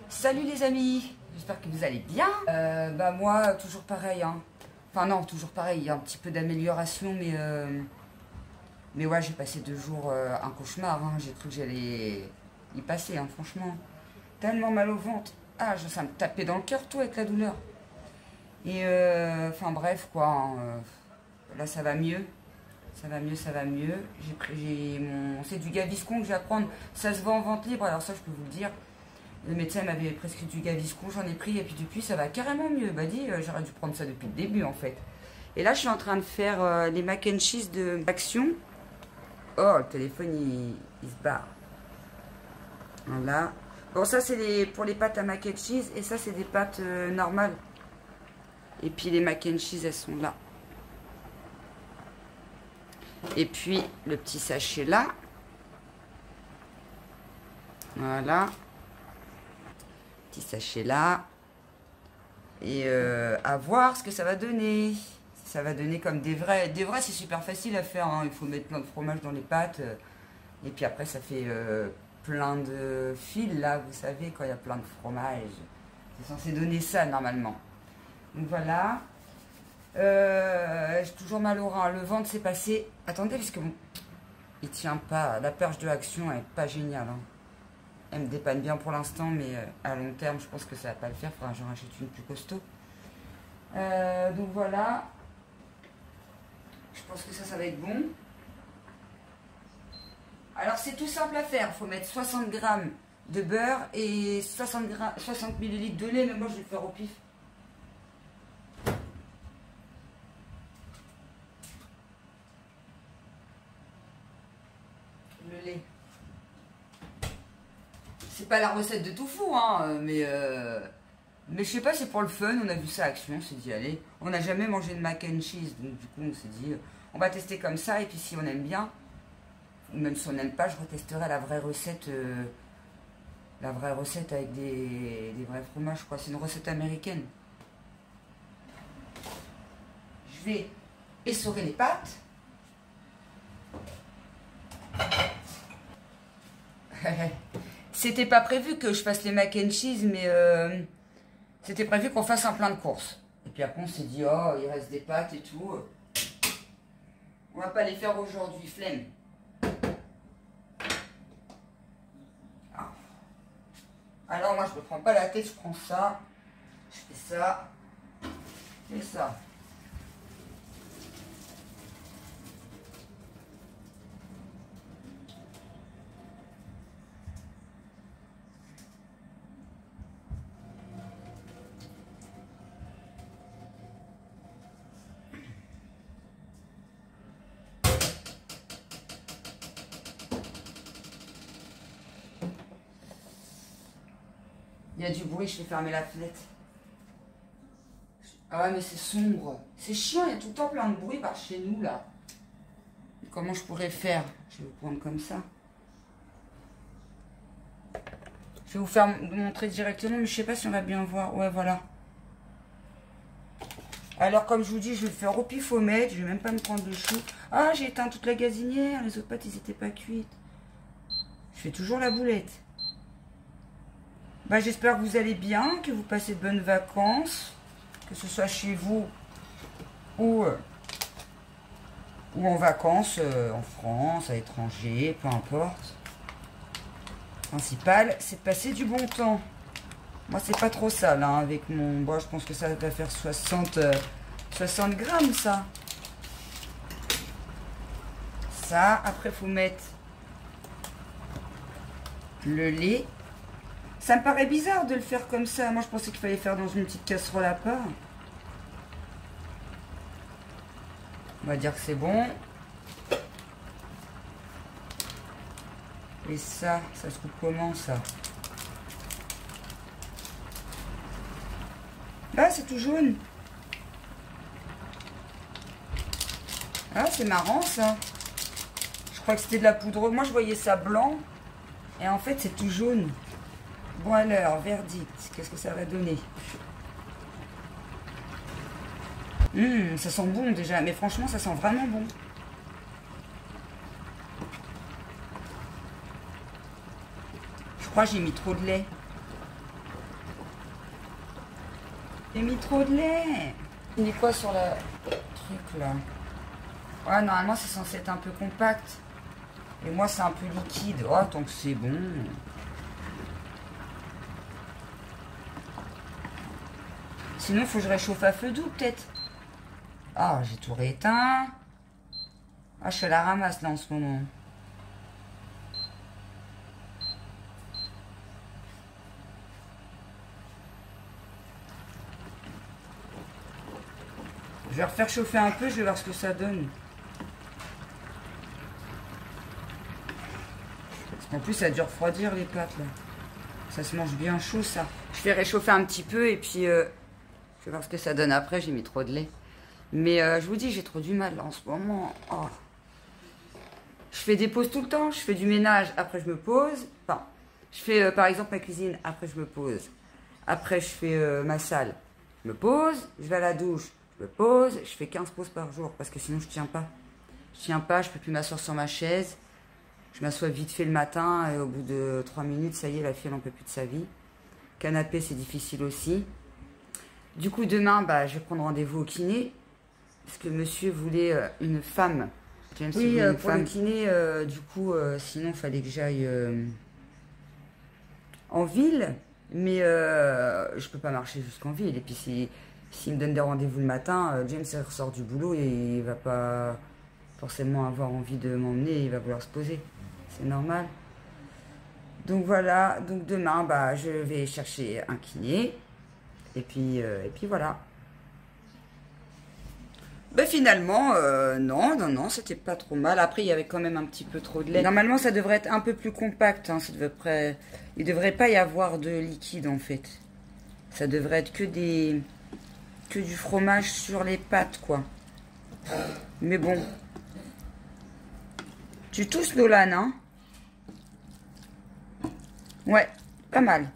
Salut les amis, j'espère que vous allez bien. Bah moi, toujours pareil, hein. Enfin non, toujours pareil, il y a un petit peu d'amélioration, mais ouais, j'ai passé 2 jours un cauchemar, hein. J'ai cru que j'allais y passer, hein, franchement. Tellement mal au ventre. Ah, ça me tapait dans le cœur, tout, avec la douleur. Et enfin bref, quoi, hein, là, ça va mieux. Ça va mieux, ça va mieux. C'est du Gaviscon que je vais prendre. Ça se vend en vente libre, alors ça, je peux vous le dire. Le médecin m'avait prescrit du Gaviscon, j'en ai pris et puis depuis ça va carrément mieux. Bah dit, j'aurais dû prendre ça depuis le début en fait. Et là je suis en train de faire les mac and cheese d'Action. Oh, le téléphone il se barre. Voilà. Bon, ça c'est pour les pâtes à mac and cheese et ça c'est des pâtes normales. Et puis les mac and cheese elles sont là. Et puis le petit sachet là. Voilà. Petit sachet là. Et à voir ce que ça va donner. Ça va donner comme des vrais. Des vrais, c'est super facile à faire, hein. Il faut mettre plein de fromage dans les pâtes. Et puis après, ça fait plein de fils, là, vous savez, quand il y a plein de fromage. C'est censé donner ça, normalement. Donc voilà. J'ai toujours mal au rein. Le ventre s'est passé. Attendez, parce que bon, il tient pas. La perche de Action, elle est pas géniale, hein. Elle me dépanne bien pour l'instant, mais à long terme, je pense que ça va pas le faire. Faudra que j'en rachète une plus costaud. Donc voilà. Je pense que ça va être bon. Alors, c'est tout simple à faire. Il faut mettre 60 g de beurre et 60 ml de lait. Mais moi, je vais le faire au pif. Le lait. C'est pas la recette de tout fou, hein, mais je sais pas, c'est pour le fun, on a vu ça à Action, on s'est dit, allez, on n'a jamais mangé de mac and cheese, donc du coup on s'est dit, on va tester comme ça, et puis si on aime bien, ou même si on n'aime pas, je retesterai la vraie recette avec des vrais fromages, quoi, c'est une recette américaine. Je vais essorer les pâtes. C'était pas prévu que je fasse les mac and cheese, mais c'était prévu qu'on fasse un plein de courses. Et puis après, on s'est dit, oh, il reste des pâtes et tout. On va pas les faire aujourd'hui, flemme. Ah. Alors, moi, je me prends pas la tête, je prends ça. Je fais ça. Et ça. Il y a du bruit, je vais fermer la fenêtre. Ah ouais, mais c'est sombre. C'est chiant, il y a tout le temps plein de bruit par chez nous, là. Comment je pourrais faire? Je vais vous prendre comme ça. Je vais vous montrer directement, mais je sais pas si on va bien voir. Ouais, voilà. Alors, comme je vous dis, je vais le faire au pifomètre. Je vais même pas me prendre le chou. Ah, j'ai éteint toute la gazinière. Les autres pâtes, ils étaient pas cuites. Je fais toujours la boulette. Bah, j'espère que vous allez bien, que vous passez de bonnes vacances, que ce soit chez vous ou en vacances en France, à l'étranger, peu importe. Le principal, c'est de passer du bon temps. Moi, c'est pas trop ça, là, avec mon... Bon, je pense que ça va faire 60 grammes, ça. Ça, après, il faut mettre le lait. Ça me paraît bizarre de le faire comme ça. Moi, je pensais qu'il fallait faire dans une petite casserole à part. On va dire que c'est bon. Et ça se coupe comment, ça? Ah, c'est tout jaune. Ah, c'est marrant, ça. Je crois que c'était de la poudre. Moi, je voyais ça blanc. Et en fait, c'est tout jaune. Bon alors, verdict, qu'est-ce que ça va donner? Ça sent bon déjà, mais franchement, ça sent vraiment bon. Je crois que j'ai mis trop de lait. J'ai mis trop de lait. Il est quoi sur la truc là? Ouais, normalement c'est censé être un peu compact. Et moi c'est un peu liquide. Oh, donc c'est bon. Sinon, faut que je réchauffe à feu doux peut-être. Ah, j'ai tout rééteint. Ah, je fais la ramasse là en ce moment. Je vais refaire chauffer un peu, je vais voir ce que ça donne. En plus, ça a dû refroidir les pâtes là. Ça se mange bien chaud ça. Je vais réchauffer un petit peu et puis je vais voir ce que ça donne après. J'ai mis trop de lait. Mais je vous dis, j'ai trop du mal là, en ce moment. Oh. Je fais des pauses tout le temps. Je fais du ménage, après je me pose. Enfin, je fais par exemple ma cuisine, après je me pose. Après je fais ma salle. Je me pose, je vais à la douche. Je me pose, je fais 15 pauses par jour parce que sinon je tiens pas. Je tiens pas, je peux plus m'asseoir sur ma chaise. Je m'assois vite fait le matin et au bout de 3 minutes, ça y est, la fille elle en peut plus de sa vie. Canapé, c'est difficile aussi. Du coup, demain, bah, je vais prendre rendez-vous au kiné. Parce que monsieur voulait une femme. James oui, une pour femme. Le kiné, du coup, sinon, il fallait que j'aille en ville. Mais je peux pas marcher jusqu'en ville. Et puis, s'il me donne des rendez-vous le matin, James il ressort du boulot et il va pas forcément avoir envie de m'emmener. Il va vouloir se poser. C'est normal. Donc voilà, donc demain, bah, je vais chercher un kiné. Et puis voilà. Ben finalement, non, c'était pas trop mal. Après, il y avait quand même un petit peu trop de lait. Normalement, ça devrait être un peu plus compact. Hein. Il devrait pas y avoir de liquide, en fait. Ça devrait être que du fromage sur les pâtes, quoi. Mais bon. Tu tousses, Nolan, hein? Ouais, pas mal.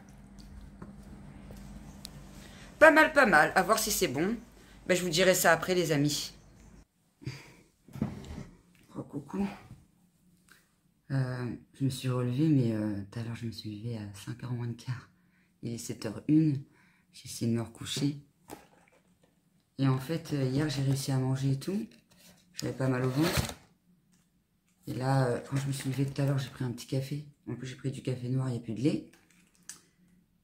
Pas mal, pas mal. À voir si c'est bon. Ben, je vous dirai ça après, les amis. Oh, coucou. Je me suis relevée, mais tout à l'heure, je me suis levée à 5h moins le quart. Il est 7h01. J'ai essayé de me recoucher. Et en fait, hier, j'ai réussi à manger et tout. J'avais pas mal au ventre. Et là, quand je me suis levée tout à l'heure, j'ai pris un petit café. En plus, j'ai pris du café noir, il n'y a plus de lait.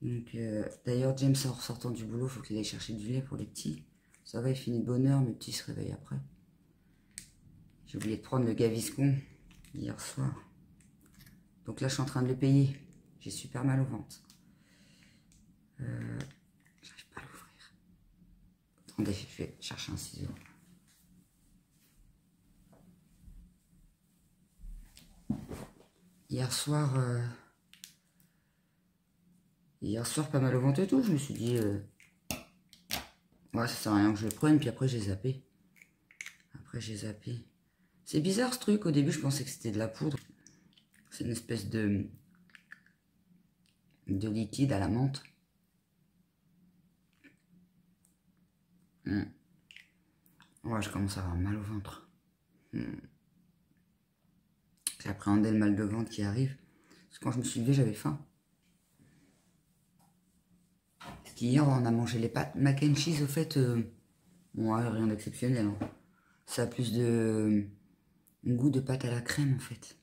Donc, d'ailleurs, James, en ressortant du boulot, il faut qu'il aille chercher du lait pour les petits. Ça va, il finit de bonne heure, mes petits se réveillent après. J'ai oublié de prendre le Gaviscon hier soir. Donc là, je suis en train de le payer. J'ai super mal au ventre. J'arrive pas à l'ouvrir. Attendez, je vais chercher un ciseau. Hier soir, pas mal au ventre et tout. Je me suis dit, ouais, ça sert à rien que je le prenne. Puis après, j'ai zappé. C'est bizarre ce truc. Au début, je pensais que c'était de la poudre. C'est une espèce de liquide à la menthe. Ouais, je commence à avoir mal au ventre. J'appréhendais le mal de ventre qui arrive. Parce que quand je me suis levée, j'avais faim. Parce qu'hier, on a mangé les pâtes mac and cheese, au fait. Bon, ouais, rien d'exceptionnel. Hein. Ça a plus de goût de pâte à la crème, en fait.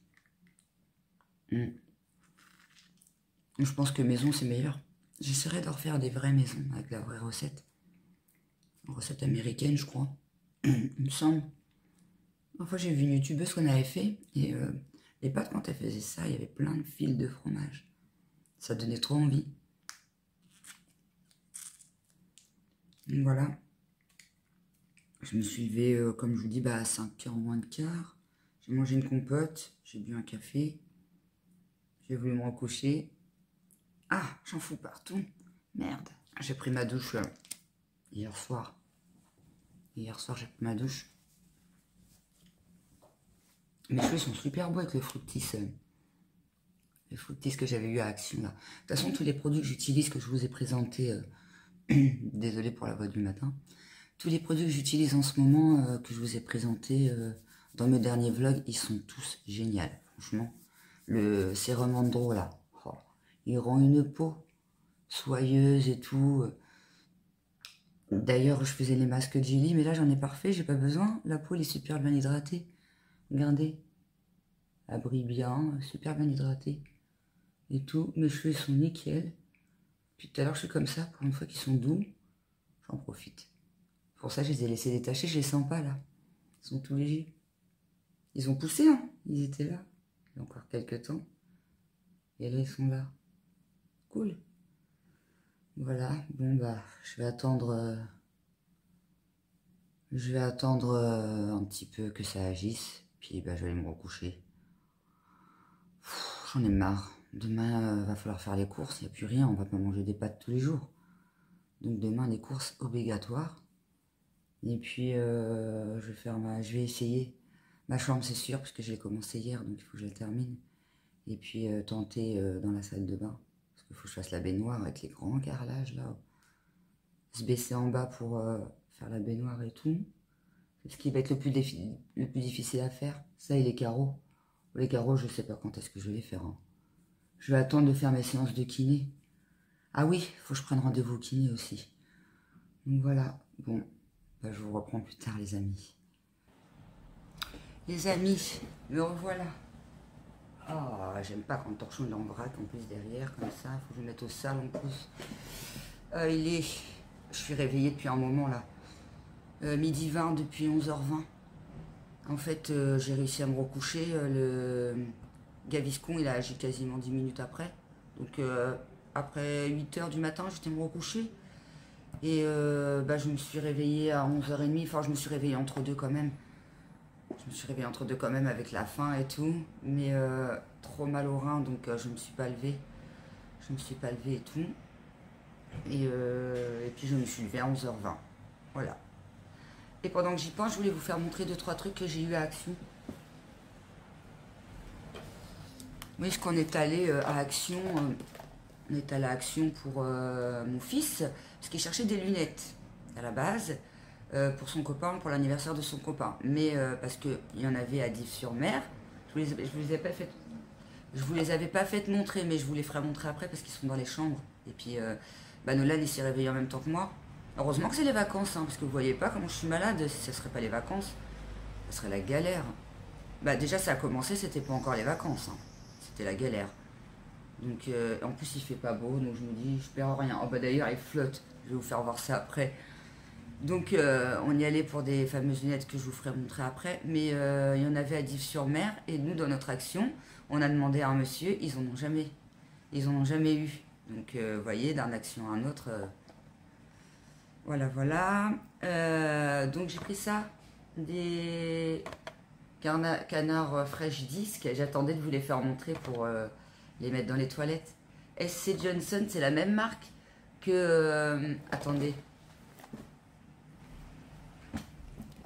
Je pense que maison, c'est meilleur. J'essaierai de refaire des vraies maisons avec la vraie recette. Une recette américaine, je crois. Il me semble. Une fois, j'ai vu une youtubeuse qu'on avait fait. Et les pâtes, quand elle faisait ça, il y avait plein de fils de fromage. Ça donnait trop envie. Donc voilà. Je me suis levée, comme je vous dis, à 5h moins le quart. J'ai mangé une compote. J'ai bu un café. J'ai voulu me recoucher. Ah, j'en fous partout. Merde. J'ai pris ma douche hier soir. Hier soir, j'ai pris ma douche. Mes cheveux sont super beaux avec le fructis. Le fructis que j'avais eu à Action là. De toute façon, tous les produits que j'utilise, que je vous ai présentés, désolé pour la voix du matin, tous les produits que j'utilise en ce moment, que je vous ai présentés dans mes derniers vlogs, ils sont tous géniaux. Franchement, le sérum Andro là, oh, il rend une peau soyeuse et tout. D'ailleurs, je faisais les masques Jelly, mais là, j'en ai pas refait, j'ai pas besoin. La peau, elle est super bien hydratée. Regardez. Elle brille bien, super bien hydratée. Et tout. Mes cheveux sont nickel. Puis tout à l'heure, je suis comme ça, pour une fois qu'ils sont doux. J'en profite. Pour ça, je les ai laissés détacher, je les sens pas, là. Ils sont tout légers. Ils ont poussé, hein. Ils étaient là. Il y a encore quelques temps. Et là, ils sont là. Cool. Voilà. Bon, bah, je vais attendre... un petit peu que ça agisse, puis bah, je vais aller me recoucher. J'en ai marre. Demain, va falloir faire les courses, il n'y a plus rien, on va pas manger des pâtes tous les jours. Donc demain, les courses obligatoires. Et puis, je vais essayer. Ma chambre, c'est sûr, parce que je l'ai commencé hier, donc il faut que je la termine. Et puis, tenter dans la salle de bain, parce qu'il faut que je fasse la baignoire avec les grands carrelages, là. Se baisser en bas pour faire la baignoire et tout. Ce qui va être le plus difficile à faire, ça et les carreaux. Les carreaux, je sais pas quand est-ce que je vais les faire. Hein. Je vais attendre de faire mes séances de kiné. Ah oui, faut que je prenne rendez-vous au kiné aussi. Donc voilà, bon, bah, je vous reprends plus tard les amis. Les amis, me revoilà. Ah, oh, j'aime pas quand le torchon il en vrac en plus derrière, comme ça, faut que je le mette au sale en plus. Je suis réveillée depuis un moment là. Midi 20 depuis 11h20. En fait, j'ai réussi à me recoucher. Le Gaviscon, il a agi quasiment 10 minutes après. Donc, après 8h du matin, j'étais me recoucher. Et bah, je me suis réveillée à 11h30. Enfin, je me suis réveillée entre deux quand même. Je me suis réveillée entre deux quand même avec la faim et tout. Mais trop mal au rein, donc je me suis pas levée. Je me suis pas levée et tout. Et puis, je me suis levée à 11h20. Voilà. Et pendant que j'y pense, je voulais vous faire montrer 2-3 trucs que j'ai eu à Action. Oui, parce qu'on est allé à Action, on est allé à Action pour mon fils, parce qu'il cherchait des lunettes à la base, pour son copain, pour l'anniversaire de son copain. Mais parce qu'il y en avait à Dives-sur-Mer, je vous les avais pas fait montrer, mais je vous les ferai montrer après parce qu'ils sont dans les chambres. Et puis, bah, Nolan, il s'est réveillé en même temps que moi. Heureusement que c'est les vacances, hein, parce que vous voyez pas comment je suis malade. Si ce serait pas les vacances, ça serait la galère. Bah déjà ça a commencé, c'était pas encore les vacances, hein. C'était la galère. Donc en plus il fait pas beau, donc je me dis je perds rien. Oh bah d'ailleurs il flotte, je vais vous faire voir ça après. Donc on y allait pour des fameuses lunettes que je vous ferai montrer après, mais il y en avait à Dives-sur-Mer et nous dans notre action, on a demandé à un monsieur, ils en ont jamais eu. Donc vous voyez d'un action à un autre. Voilà, voilà. Donc j'ai pris ça, des canards Fresh Disc. J'attendais de vous les faire montrer pour les mettre dans les toilettes. SC Johnson, c'est la même marque que... attendez.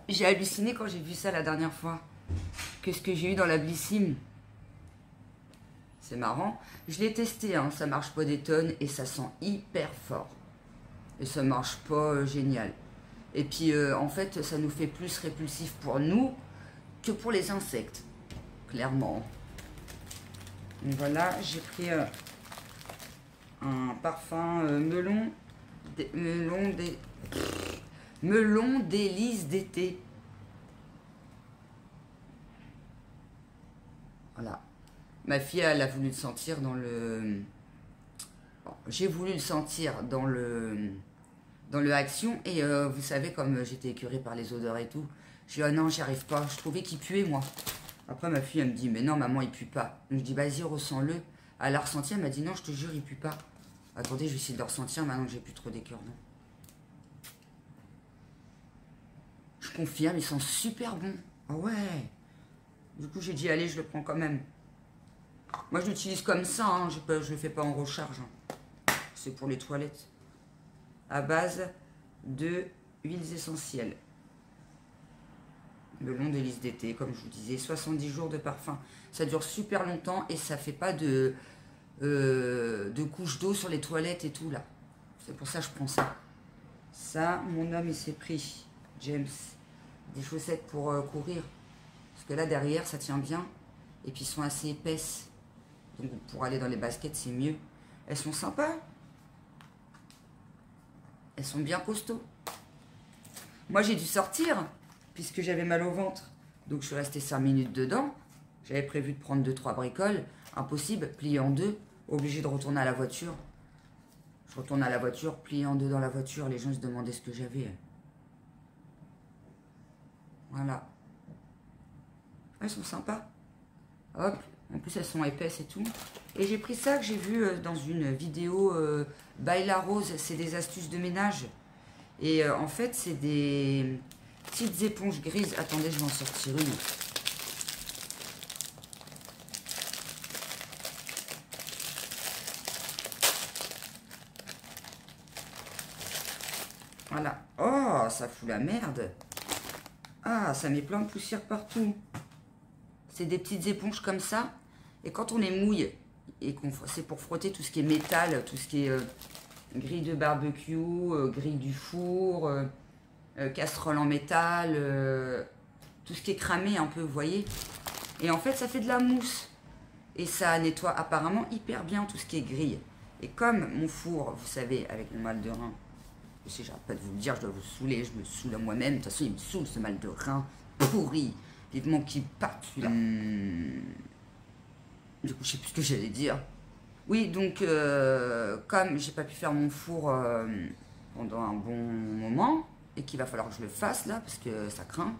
J'ai halluciné quand j'ai vu ça la dernière fois. Qu'est-ce que j'ai eu dans la Blissim? C'est marrant. Je l'ai testé, hein, ça marche pas des tonnes et ça sent hyper fort. Et ça marche pas génial. Et puis en fait ça nous fait plus répulsif pour nous que pour les insectes, clairement. Donc voilà, j'ai pris un parfum melon délice d'été. Voilà. Ma fille, elle a voulu le sentir dans le... Bon, j'ai voulu le sentir dans le Action et vous savez comme j'étais écœurée par les odeurs et tout, j'ai dit oh non j'y arrive pas, je trouvais qu'il puait moi. Après ma fille elle me dit mais non maman il pue pas. Donc je dis vas-y ressens-le. Elle l'a ressenti, elle m'a dit non je te jure il pue pas. Attendez je vais essayer de le ressentir maintenant que j'ai plus trop d'écœurement. Je confirme il sent super bon. Ah ouais. Du coup j'ai dit allez je le prends quand même. Moi je l'utilise comme ça, hein. Je le fais pas en recharge. Hein. C'est pour les toilettes. À base de huiles essentielles. Melon délice d'été, comme je vous disais, 70 jours de parfum. Ça dure super longtemps et ça fait pas de couche d'eau sur les toilettes et tout là. C'est pour ça que je prends ça. Ça, mon homme il s'est pris, James, des chaussettes pour courir. Parce que là derrière ça tient bien et puis ils sont assez épaisses. Donc pour aller dans les baskets c'est mieux. Elles sont sympas. Elles sont bien costauds. Moi, j'ai dû sortir, puisque j'avais mal au ventre. Donc, je suis restée 5 minutes dedans. J'avais prévu de prendre 2-3 bricoles. Impossible, plié en deux. Obligé de retourner à la voiture. Je retourne à la voiture, plié en deux dans la voiture. Les gens se demandaient ce que j'avais. Voilà. Elles sont sympas. Hop. En plus, elles sont épaisses et tout. Et j'ai pris ça que j'ai vu dans une vidéo by La Rose. C'est des astuces de ménage. Et en fait, c'est des petites éponges grises. Attendez, je vais en sortir une. Voilà. Oh, ça fout la merde. Ah, ça met plein de poussière partout. C'est des petites éponges comme ça. Et quand on les mouille, et c'est pour frotter tout ce qui est métal, tout ce qui est grille de barbecue, grille du four, casserole en métal, tout ce qui est cramé un peu, vous voyez. Et en fait, ça fait de la mousse. Et ça nettoie apparemment hyper bien tout ce qui est grille. Et comme mon four, vous savez, avec mon mal de rein, je sais, j'arrête pas de vous le dire, je dois vous saouler, je me saoule à moi-même. De toute façon, il me saoule ce mal de rein pourri. Vivement qu'il parte celui-là. Du coup, je sais plus ce que j'allais dire. Oui, donc, comme j'ai pas pu faire mon four pendant un bon moment, et qu'il va falloir que je le fasse là, parce que ça craint,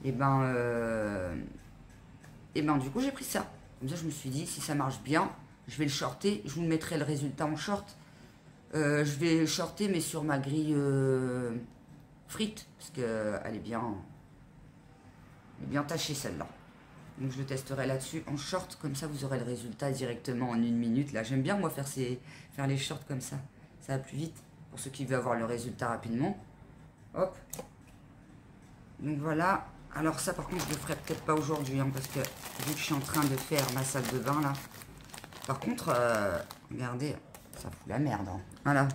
et ben, du coup, j'ai pris ça. Comme ça, je me suis dit, si ça marche bien, je vais le shorter. Je vous mettrai le résultat en short. Je vais shorter, mais sur ma grille frite, parce qu'elle est bien tachée celle-là. Donc je le testerai là-dessus en short, comme ça vous aurez le résultat directement en 1 minute. Là, j'aime bien moi faire les shorts comme ça. Ça va plus vite pour ceux qui veulent avoir le résultat rapidement. Hop. Donc voilà. Alors ça par contre je le ferai peut-être pas aujourd'hui, hein, parce que vu que je suis en train de faire ma salle de bain là. Par contre, regardez, ça fout la merde. Hein. Voilà.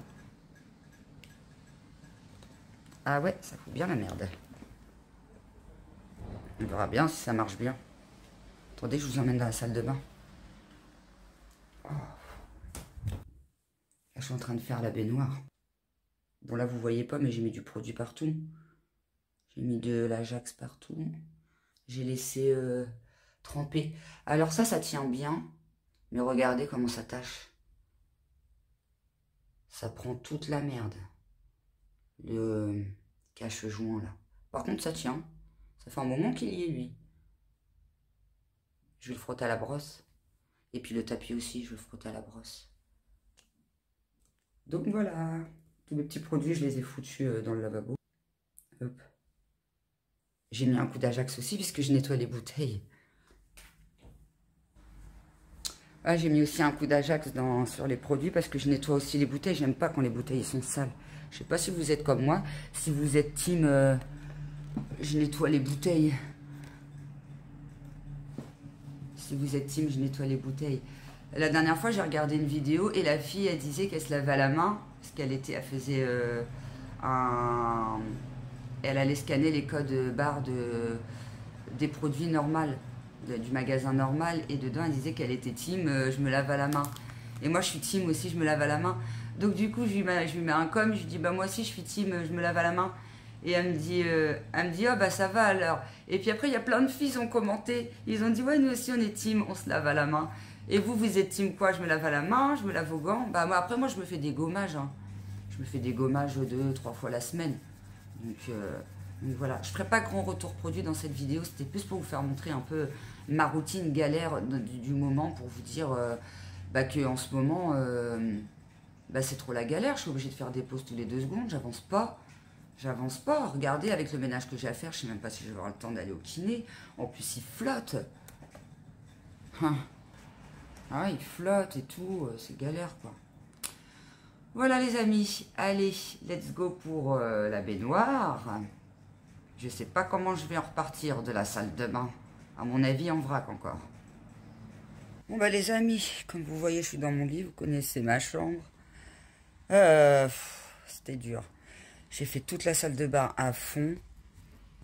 Ah ouais, ça fout bien la merde. On verra bien si ça marche bien. Attendez, je vous emmène dans la salle de bain. Oh. Là, je suis en train de faire la baignoire. Bon, là, vous voyez pas, mais j'ai mis du produit partout. J'ai mis de l'Ajax partout. J'ai laissé tremper. Alors ça tient bien. Mais regardez comment ça tâche. Ça prend toute la merde. Le cache-joint, là. Par contre, ça tient. Ça fait un moment qu'il y est, lui. Je vais le frotter à la brosse. Et puis le tapis aussi, je vais le frotter à la brosse. Donc voilà. Tous mes petits produits, je les ai foutus dans le lavabo. Hop. J'ai mis un coup d'Ajax aussi, puisque je nettoie les bouteilles. Ah, j'ai mis aussi un coup d'Ajax sur les produits, parce que je nettoie aussi les bouteilles. J'aime pas quand les bouteilles sont sales. Je sais pas si vous êtes comme moi. Si vous êtes team, je nettoie les bouteilles. Si vous êtes team, je nettoie les bouteilles. La dernière fois, j'ai regardé une vidéo et la fille, elle disait qu'elle se lavait à la main parce qu'elle faisait elle allait scanner les codes barres des produits normaux, du magasin normal, et dedans, elle disait qu'elle était team, je me lave à la main. Et moi, je suis team aussi, je me lave à la main. Donc du coup, je lui mets un com, je lui dis, bah moi aussi, je suis team, je me lave à la main. Et elle me dit, oh bah ça va alors. Et puis après, il y a plein de filles qui ont commenté. Ils ont dit, ouais, nous aussi, on est team, on se lave à la main. Et vous êtes team quoi? Je me lave à la main, je me lave aux gants. Bah moi, après, moi, je me fais des gommages. Hein. Je me fais des gommages 2-3 fois la semaine. Donc voilà. Je ne ferai pas grand retour produit dans cette vidéo. C'était plus pour vous faire montrer un peu ma routine galère du moment. Pour vous dire qu'en ce moment, c'est trop la galère. Je suis obligée de faire des pauses tous les 2 secondes. J'avance pas. Regardez, avec le ménage que j'ai à faire, je sais même pas si je vais avoir le temps d'aller au kiné. En plus, il flotte. Ah, il flotte et tout. C'est galère, quoi. Voilà, les amis. Allez, let's go pour la baignoire. Je sais pas comment je vais en repartir de la salle de bain. À mon avis, en vrac encore. Bon, bah, les amis, comme vous voyez, je suis dans mon lit. Vous connaissez ma chambre. C'était dur. J'ai fait toute la salle de bain à fond.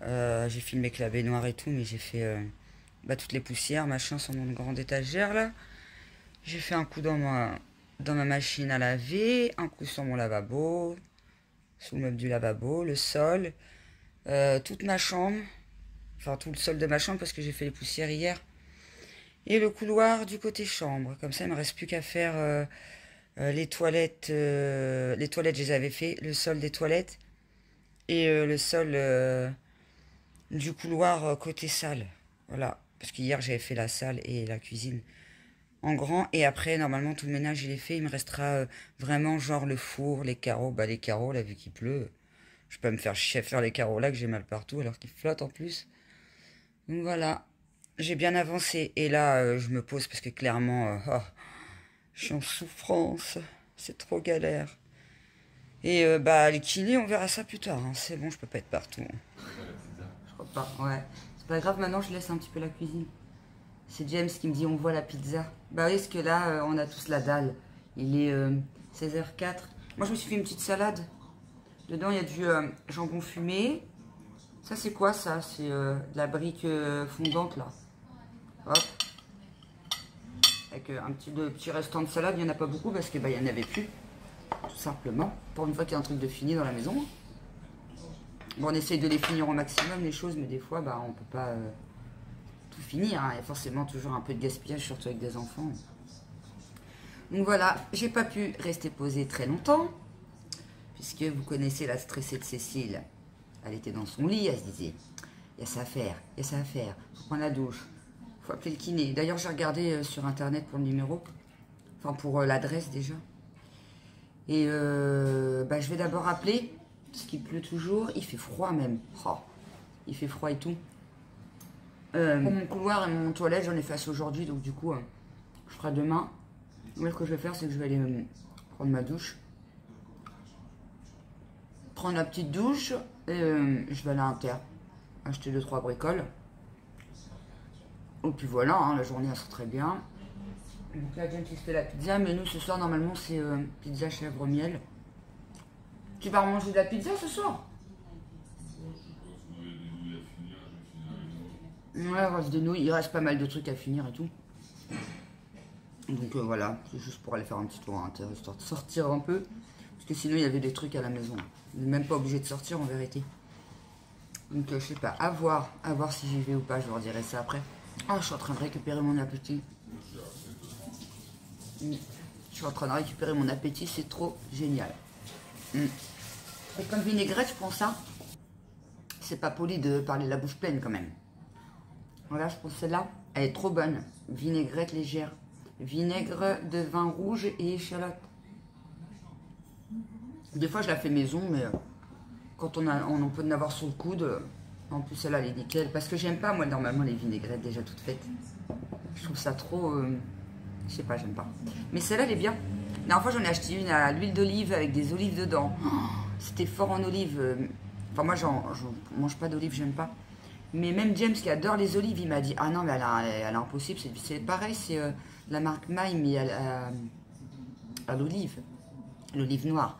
J'ai filmé avec la baignoire et tout, mais j'ai fait toutes les poussières, machin, sur mon grande étagère, là. J'ai fait un coup dans ma machine à laver, un coup sur mon lavabo, sous le meuble du lavabo, le sol, toute ma chambre, enfin tout le sol de ma chambre parce que j'ai fait les poussières hier, et le couloir du côté chambre. Comme ça, il ne me reste plus qu'à faire les toilettes. Les toilettes, je les avais fait, le sol des toilettes et le sol du couloir côté salle. Voilà, parce qu'hier j'avais fait la salle et la cuisine en grand, et après normalement tout le ménage il est fait. Il me restera vraiment genre le four, les carreaux. Bah les carreaux là, vu qu'il pleut, je peux me faire chier à faire les carreaux là, que j'ai mal partout alors qu'ils flottent en plus. Donc voilà, j'ai bien avancé, et là je me pose parce que clairement je suis en souffrance, c'est trop galère. Et bah les kinés, on verra ça plus tard, hein. C'est bon, je peux pas être partout, hein. Je crois pas, ouais. C'est pas grave, maintenant je laisse un petit peu la cuisine. C'est James qui me dit on voit la pizza. Bah oui, parce que là on a tous la dalle. Il est 16h04. Moi je me suis fait une petite salade. Dedans il y a du jambon fumé. Ça c'est quoi ça? C'est de la brique fondante là. Hop. Avec un petit restant de salade. Il n'y en a pas beaucoup parce que bah, il n'y en avait plus. Tout simplement. Pour une fois qu'il y a un truc de fini dans la maison. Bon, on essaye de les finir au maximum les choses, mais des fois bah, on peut pas tout finir, hein. Il y a forcément toujours un peu de gaspillage, surtout avec des enfants. Donc voilà, j'ai pas pu rester posée très longtemps, puisque vous connaissez la stressée de Cécile. Elle était dans son lit, elle se disait, il y a ça à faire, il y a ça à faire, faut prendre la douche, faut appeler le kiné. D'ailleurs, j'ai regardé sur internet pour le numéro, enfin pour l'adresse déjà. Et bah, je vais d'abord appeler, parce qu'il pleut toujours, il fait froid même. Oh, il fait froid et tout. Pour mon couloir et mon toilette, j'en ai fait assez aujourd'hui, donc du coup, je ferai demain. Moi, ce que je vais faire, c'est que je vais aller prendre ma douche. Prendre la petite douche, et je vais aller à Inter. Acheter 2-3 bricoles. Et puis voilà, hein, la journée, elle sera très bien. Donc là, James, il se fait la pizza, mais nous, ce soir, normalement, c'est pizza chèvre miel. Tu vas manger de la pizza ce soir? Ouais, il reste des nouilles, il reste pas mal de trucs à finir et tout. Donc voilà, c'est juste pour aller faire un petit tour à l'intérieur, histoire de sortir un peu. Parce que sinon, il y avait des trucs à la maison. On n'est même pas obligé de sortir en vérité. Donc je sais pas, à voir si j'y vais ou pas, je vous redirai ça après. Ah, je suis en train de récupérer mon appétit. Je suis en train de récupérer mon appétit, c'est trop génial. Et comme vinaigrette, je prends ça. C'est pas poli de parler la bouche pleine quand même. Voilà, je prends celle-là. Elle est trop bonne. Vinaigrette légère. Vinaigre de vin rouge et échalote. Des fois, je la fais maison, mais quand on peut en avoir sur le coude, en plus, celle-là, elle est nickel. Parce que j'aime pas, moi, normalement, les vinaigrettes déjà toutes faites. Je trouve ça trop... je sais pas, j'aime pas. Mais celle-là, elle est bien. La dernière fois, j'en ai acheté une à l'huile d'olive avec des olives dedans. Oh, c'était fort en olive. Enfin, moi, j'en mange pas d'olive, j'aime pas. Mais même James, qui adore les olives, il m'a dit, ah non, mais elle est impossible. C'est pareil, c'est la marque Maille, mais à l'olive. L'olive noire.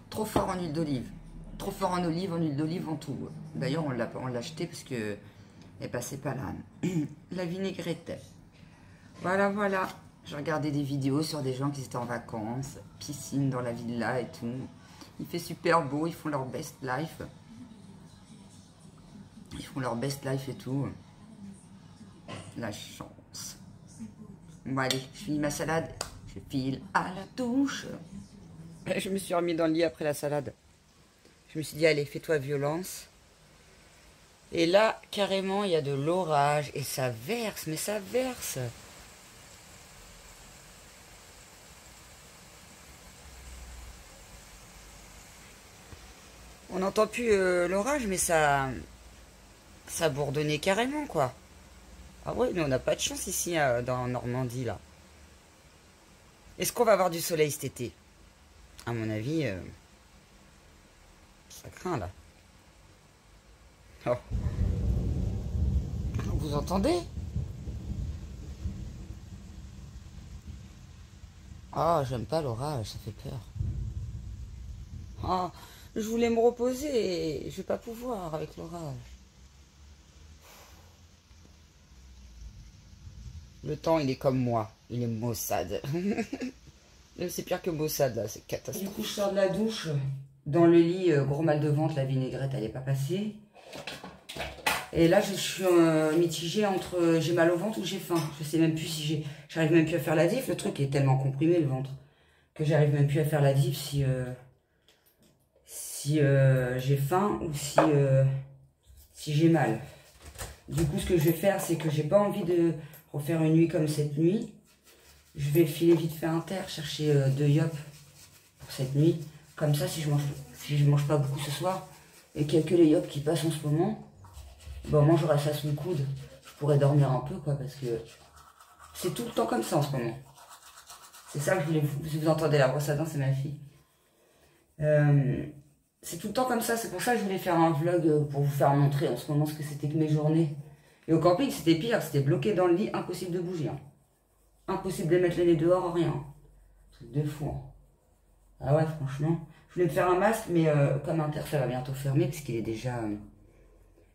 Trop fort en huile d'olive. Trop fort en olive, en huile d'olive, en tout. D'ailleurs, on l'a acheté parce que elle passait pas la vinaigrette. Voilà, voilà. J'ai regardé des vidéos sur des gens qui étaient en vacances, piscine dans la villa et tout. Il fait super beau, ils font leur best life. Ils font leur best life et tout. La chance. Bon, allez, je finis ma salade. Je file à la douche. Je me suis remis dans le lit après la salade. Je me suis dit, allez, fais-toi violence. Et là, carrément, il y a de l'orage. Et ça verse, mais ça verse. On n'entend plus l'orage, mais ça bourdonnait carrément, quoi. Ah ouais, mais on n'a pas de chance ici, dans Normandie, là. Est-ce qu'on va avoir du soleil cet été? À mon avis, ça craint, là. Oh. Vous entendez? Ah, j'aime pas l'orage, ça fait peur. Ah, je voulais me reposer et je vais pas pouvoir avec l'orage. Le temps, il est comme moi. Il est maussade. C'est pire que maussade, là. C'est catastrophique. Du coup, je sors de la douche. Dans le lit, gros mal de ventre, la vinaigrette, elle n'est pas passée. Et là, je suis mitigée entre j'ai mal au ventre ou j'ai faim. Je sais même plus si j'arrive même plus à faire la diff. Le truc est tellement comprimé, le ventre, que j'arrive même plus à faire la diff si j'ai faim ou si j'ai mal. Du coup, ce que je vais faire, c'est que j'ai pas envie de refaire une nuit comme cette nuit. Je vais filer vite fait inter, chercher 2 yop pour cette nuit. Comme ça, si je mange pas beaucoup ce soir, et qu'il n'y a que les yop qui passent en ce moment, bon, moi j'aurai ça sous le coude. Je pourrais dormir un peu, quoi, parce que c'est tout le temps comme ça en ce moment. C'est ça que je voulais vous entendez la brosse à dents, c'est ma fille. C'est tout le temps comme ça, c'est pour ça que je voulais faire un vlog pour vous faire montrer en ce moment ce que c'était que mes journées. Et au camping, c'était pire, c'était bloqué dans le lit, impossible de bouger. Hein. Impossible de mettre le nez dehors, rien. Truc de fou. Hein. Ah ouais, franchement. Je voulais me faire un masque, mais comme Inter, ça va bientôt fermer, parce qu'il est déjà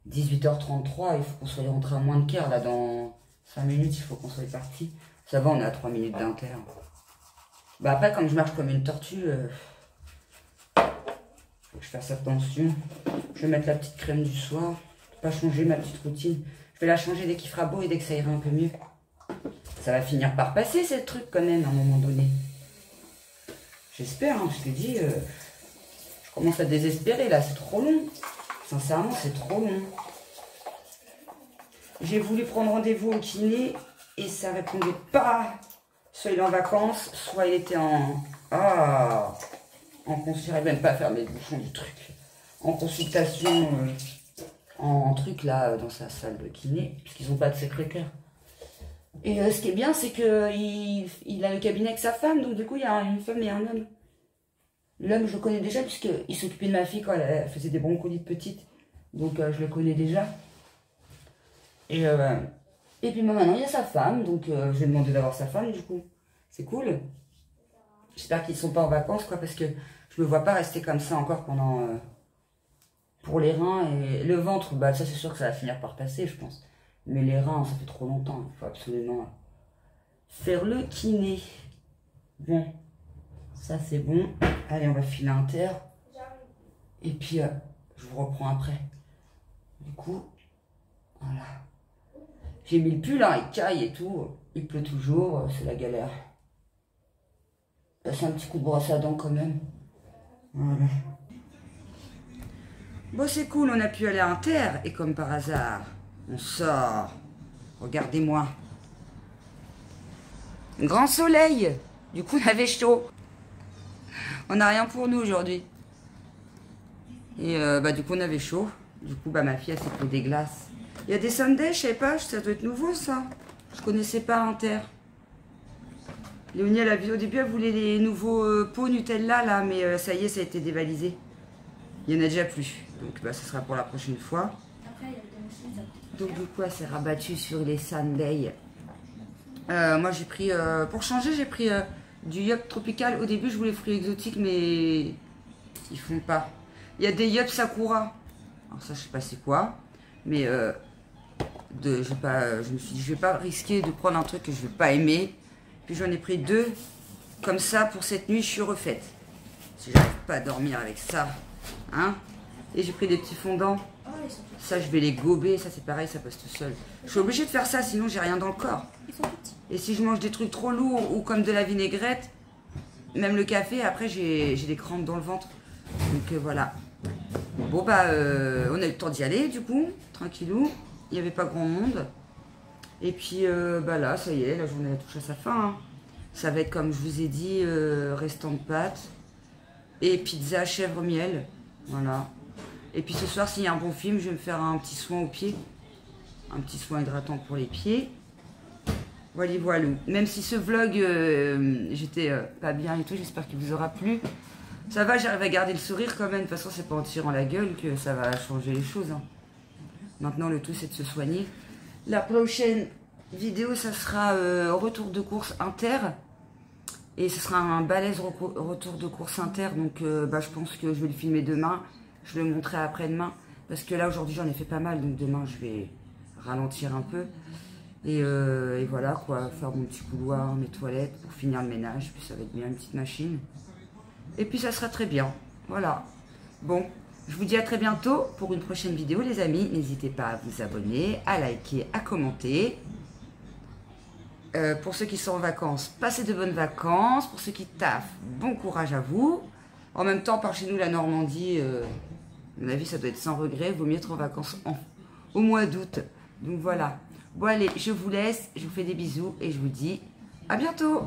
18h33, il faut qu'on soit rentré à moins de quart, là, dans 5 minutes, il faut qu'on soit parti. Ça va, on est à 3 minutes d'Inter. Bah après, comme je marche comme une tortue, faut que je fasse attention. Je vais mettre la petite crème du soir. Pas changer ma petite routine. Je vais la changer dès qu'il fera beau et dès que ça ira un peu mieux. Ça va finir par passer, ce truc, quand même, à un moment donné. J'espère, hein, je te dis, je commence à désespérer, là, c'est trop long. Sincèrement, c'est trop long. J'ai voulu prendre rendez-vous au kiné et ça répondait pas. Soit il est en vacances, soit il était en... Ah, j'arrive même pas à faire mes bouchons du truc. En consultation, en truc, là, dans sa salle de kiné, puisqu'ils n'ont pas de secrétaire. Et ce qui est bien, c'est qu'il a le cabinet avec sa femme, donc du coup, il y a une femme et un homme. L'homme, je le connais déjà, puisqu'il s'occupait de ma fille quand elle faisait des broncolites petites. Donc, je le connais déjà. Et puis, maintenant, il y a sa femme, donc je vais demander d'avoir sa femme, du coup. C'est cool. J'espère qu'ils ne sont pas en vacances, quoi, parce que je me vois pas rester comme ça encore pendant... pour les reins et le ventre, bah ça, c'est sûr que ça va finir par passer, je pense. Mais les reins, ça fait trop longtemps. Il faut absolument faire le kiné. Bon, ça c'est bon. Allez, on va filer Inter. Et puis, je vous reprends après. Du coup, voilà. J'ai mis le pull, hein, il caille et tout. Il pleut toujours, c'est la galère. C'est un petit coup de brosse à dents quand même. Voilà. Bon, c'est cool, on a pu aller à Inter. Et comme par hasard... On sort. Regardez-moi. Grand soleil. Du coup, on avait chaud. On n'a rien pour nous aujourd'hui. Et du coup, on avait chaud. Du coup, ma fille, elle s'est pris des glaces. Il y a des sundaes, je sais pas, ça doit être nouveau, ça. Je connaissais pas Inter. Léonie, elle a vu au début, elle voulait les nouveaux pots Nutella, là, mais ça y est, ça a été dévalisé. Il y en a déjà plus. Donc, ce sera pour la prochaine fois. Donc du coup, elle s'est rabattue sur les sundaes. Moi, j'ai pris, pour changer, j'ai pris du yop tropical. Au début, je voulais fruits exotiques, mais ils font pas. Il y a des yop sakura. Alors ça, je sais pas c'est quoi. Mais je me suis dit, je vais pas risquer de prendre un truc que je vais pas aimer. Puis j'en ai pris 2. Comme ça, pour cette nuit, je suis refaite. Si j'arrive pas à dormir avec ça. Hein. Et j'ai pris des petits fondants. Ça, je vais les gober. Ça, c'est pareil, ça passe tout seul. Je suis obligée de faire ça, sinon j'ai rien dans le corps. Et si je mange des trucs trop lourds ou comme de la vinaigrette, même le café, après, j'ai des crampes dans le ventre. Donc, voilà. Bon, on a eu le temps d'y aller, du coup. Tranquillou. Il n'y avait pas grand monde. Et puis, là, ça y est, la journée touche à sa fin. Hein. Ça va être, comme je vous ai dit, restant de pâtes. Et pizza chèvre miel. Voilà. Et puis ce soir, s'il y a un bon film, je vais me faire un petit soin aux pieds. Un petit soin hydratant pour les pieds. Voilà, voilà. Même si ce vlog, j'étais pas bien et tout, j'espère qu'il vous aura plu. Ça va, j'arrive à garder le sourire quand même. De toute façon, c'est pas en tirant la gueule que ça va changer les choses. Hein. Maintenant, le tout, c'est de se soigner. La prochaine vidéo, ça sera retour de course Inter. Et ce sera un balèze retour de course Inter. Donc, je pense que je vais le filmer demain. Je le montrerai après-demain. Parce que là, aujourd'hui, j'en ai fait pas mal. Donc, demain, je vais ralentir un peu. Et voilà, quoi. Faire mon petit couloir, mes toilettes pour finir le ménage. Puis, ça va être bien une petite machine. Et puis, ça sera très bien. Voilà. Bon, je vous dis à très bientôt pour une prochaine vidéo, les amis. N'hésitez pas à vous abonner, à liker, à commenter. Pour ceux qui sont en vacances, passez de bonnes vacances. Pour ceux qui taffent, bon courage à vous. En même temps, par chez nous, la Normandie, à mon avis, ça doit être sans regret. Il vaut mieux être en vacances au mois d'août. Donc voilà. Bon allez, je vous laisse, je vous fais des bisous et je vous dis à bientôt.